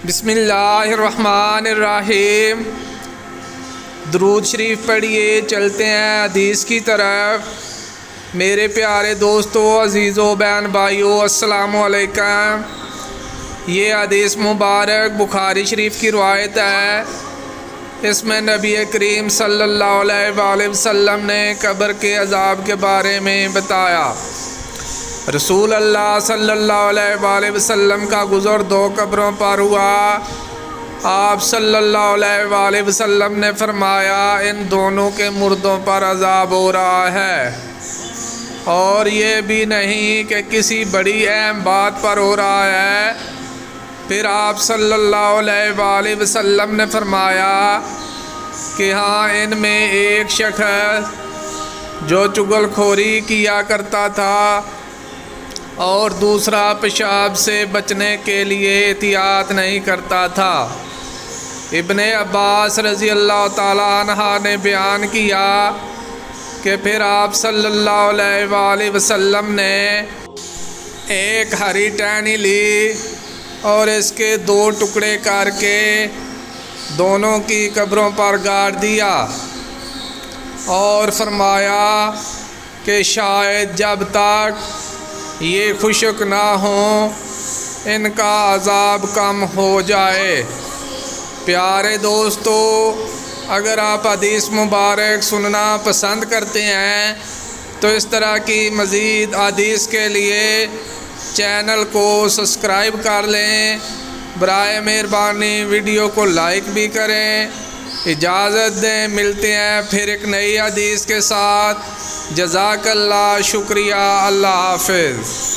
بسم اللہ الرحمن الرحیم۔ درود شریف پڑھیے، چلتے ہیں حدیث کی طرف۔ میرے پیارے دوستو، عزیزو، بہن بھائیو، السلام علیکم۔ یہ حدیث مبارک بخاری شریف کی روایت ہے۔ اس میں نبی کریم صلی اللہ علیہ وآلہ وسلم نے قبر کے عذاب کے بارے میں بتایا۔ رسول اللہ صلی اللہ علیہ وآلہ وسلم کا گزر دو قبروں پر ہوا۔ آپ صلی اللہ علیہ وآلہ وسلم نے فرمایا، ان دونوں کے مردوں پر عذاب ہو رہا ہے، اور یہ بھی نہیں کہ کسی بڑی اہم بات پر ہو رہا ہے۔ پھر آپ صلی اللہ علیہ وآلہ وسلم نے فرمایا کہ ہاں، ان میں ایک شخص جو چغل خوری کیا کرتا تھا، اور دوسرا پیشاب سے بچنے کے لیے احتیاط نہیں کرتا تھا۔ ابن عباس رضی اللہ تعالیٰ عنہ نے بیان کیا کہ پھر آپ صلی اللہ علیہ وآلہ وسلم نے ایک ہری ٹہنی لی اور اس کے دو ٹکڑے کر کے دونوں کی قبروں پر گاڑ دیا، اور فرمایا کہ شاید جب تک یہ خشک نہ ہوں ان کا عذاب کم ہو جائے۔ پیارے دوستو، اگر آپ حدیث مبارک سننا پسند کرتے ہیں تو اس طرح کی مزید حدیث کے لیے چینل کو سبسکرائب کر لیں۔ برائے مہربانی ویڈیو کو لائک بھی کریں۔ اجازت دیں، ملتے ہیں پھر ایک نئی حدیث کے ساتھ۔ جزاک اللہ، شکریہ، اللہ حافظ۔